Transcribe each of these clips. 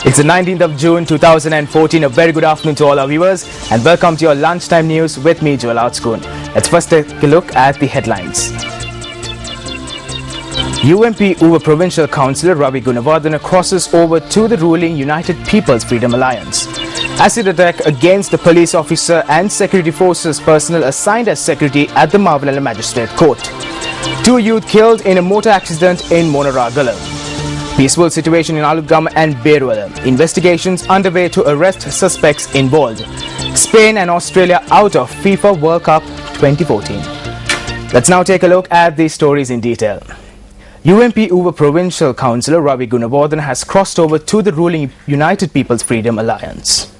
It's the 19th of June 2014. A very good afternoon to all our viewers and welcome to your lunchtime news with me, Joel Outskoon. Let's first take a look at the headlines. UMP Uva Provincial Councillor Ravi Gunawardena crosses over to the ruling United People's Freedom Alliance. Acid attack against the police officer and security forces personnel assigned as security at the Marvanella Magistrate Court. 2 youth killed in a motor accident in Monaragala. Peaceful situation in Alugama and Berwala. Investigations underway to arrest suspects involved. Spain and Australia out of FIFA World Cup 2014. Let's now take a look at these stories in detail. UMP Uva Provincial Councillor Ravi Gunawardena has crossed over to the ruling United People's Freedom Alliance.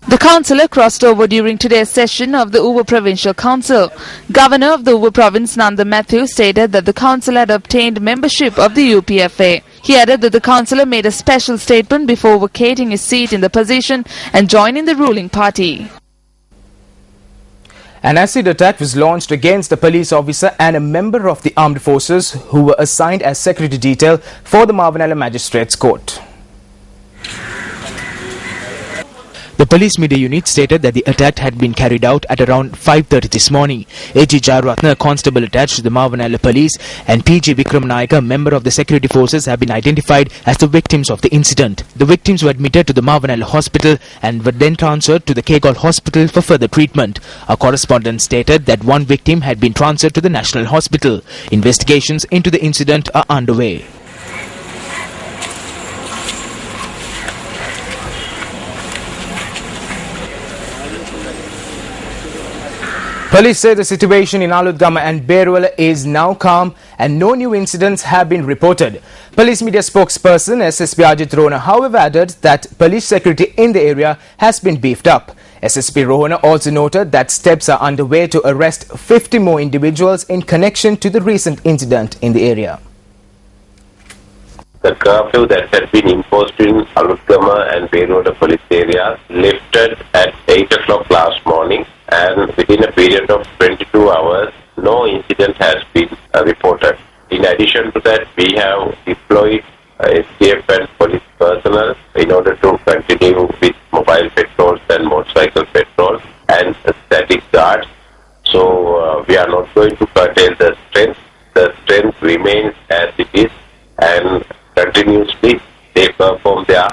The councillor crossed over during today's session of the Uva Provincial Council. Governor of the Uva Province Nanda Matthew stated that the council had obtained membership of the UPFA. He added that the councillor made a special statement before vacating his seat in the position and joining the ruling party. An acid attack was launched against a police officer and a member of the armed forces who were assigned as security detail for the Marvanella Magistrates Court. The police media unit stated that the attack had been carried out at around 5:30 this morning. A.G. Jayaratna, a constable attached to the Marvanella police, and P.G. Vikram Naik, a member of the security forces, have been identified as the victims of the incident. The victims were admitted to the Marvanella hospital and were then transferred to the Kegal hospital for further treatment. Our correspondent stated that one victim had been transferred to the National Hospital. Investigations into the incident are underway. Police say the situation in Aludgama and Berwala is now calm and no new incidents have been reported. Police media spokesperson SSP Ajit Rona, however, added that police security in the area has been beefed up. SSP Rohana also noted that steps are underway to arrest 50 more individuals in connection to the recent incident in the area. The curfew that had been imposed in Aludgama and Berwala police areas lifted at 8 o'clock last morning, and within a period of 22 hours, no incident has been reported. In addition to that, we have deployed STF and police personnel in order to continue with mobile patrols and motorcycle patrols and static guards. So we are not going to curtail the strength. The strength remains as it is, and continuously they perform their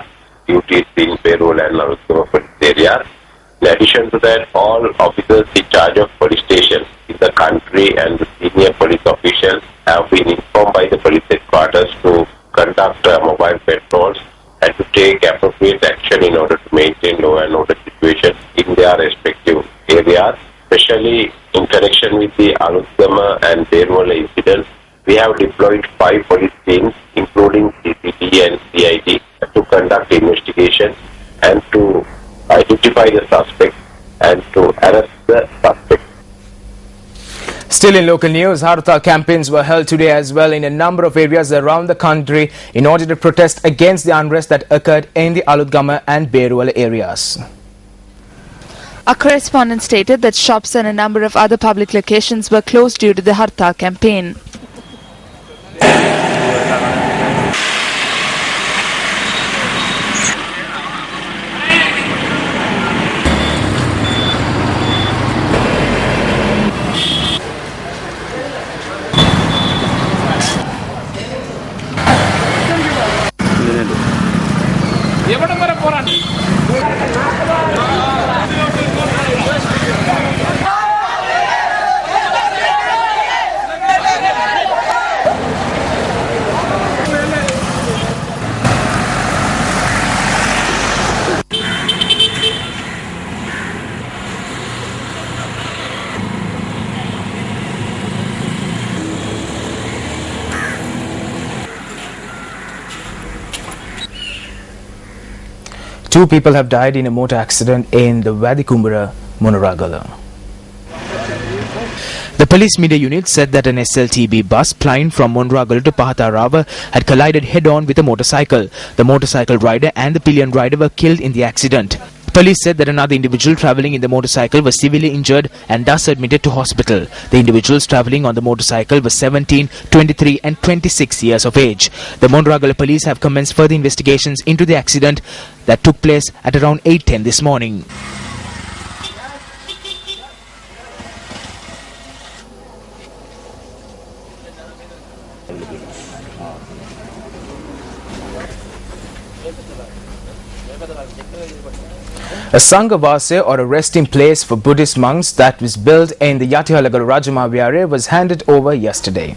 duties in Berwala and Aludgama police areas. In addition to that, all officers in charge of police stations in the country and the senior police officials have been informed by the police headquarters to conduct mobile patrols and to take appropriate action in order to maintain law and order situation in their respective areas. Especially in connection with the Aludgama and Berwala incidents, we have deployed 5 police teams, including CCT and CID, to conduct investigation and to identify the suspect and to arrest the suspect. Still in local news, Hartal campaigns were held today as well in a number of areas around the country in order to protest against the unrest that occurred in the Aludgama and Berwala areas. A correspondent stated that shops and a number of other public locations were closed due to the Hartal campaign. Two people have died in a motor accident in the Vadikumbura, Monaragala. The police media unit said that an SLTB bus plying from Monaragala to Pahatarava had collided head-on with a motorcycle. The motorcycle rider and the pillion rider were killed in the accident. Police said that another individual travelling in the motorcycle was severely injured and thus admitted to hospital. The individuals travelling on the motorcycle were 17, 23 and 26 years of age. The Mondragala police have commenced further investigations into the accident that took place at around 8:10 this morning. A Sangha Vasa, or a resting place for Buddhist monks that was built in the Yatihalagal Rajamahavihara, was handed over yesterday.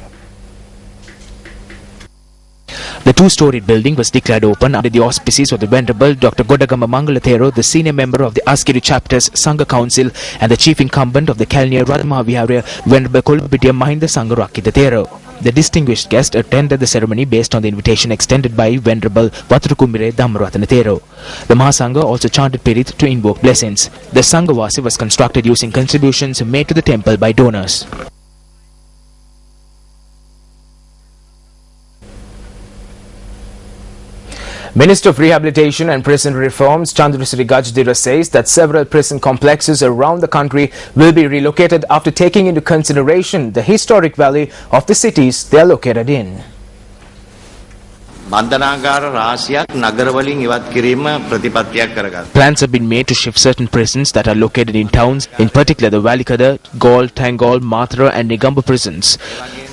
The two-storied building was declared open under the auspices of the Venerable Dr. Godagama Mangalathero, the senior member of the Askeri Chapter's Sangha Council and the chief incumbent of the Kalniya Rajamahavihara, Venerable Kolubitiya Mahinda Sangarakithathero. The distinguished guest attended the ceremony based on the invitation extended by Venerable Vaturukumire Dhammaratanathero. The Mahasangha also chanted Pirit to invoke blessings. The Sangha Vasa was constructed using contributions made to the temple by donors. Minister of Rehabilitation and Prison Reforms Chandrasri Gajdira says that several prison complexes around the country will be relocated after taking into consideration the historic value of the cities they are located in. Plans have been made to shift certain prisons that are located in towns, in particular the Valikada, Gaul, Tangol, Mathura and Negamba prisons.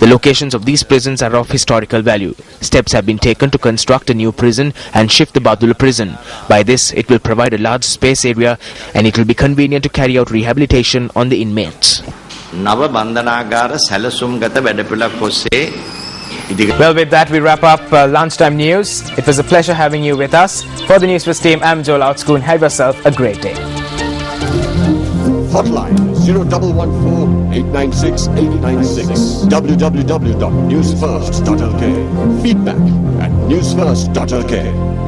The locations of these prisons are of historical value. Steps have been taken to construct a new prison and shift the Badula prison. By this, it will provide a large space area and it will be convenient to carry out rehabilitation on the inmates. Well, with that, we wrap up lunchtime news. It was a pleasure having you with us. For the Newsfirst team, I'm Joel Outscoon. Have yourself a great day. Hotline 0144-896-896. www.newsfirst.lk. Feedback at newsfirst.lk.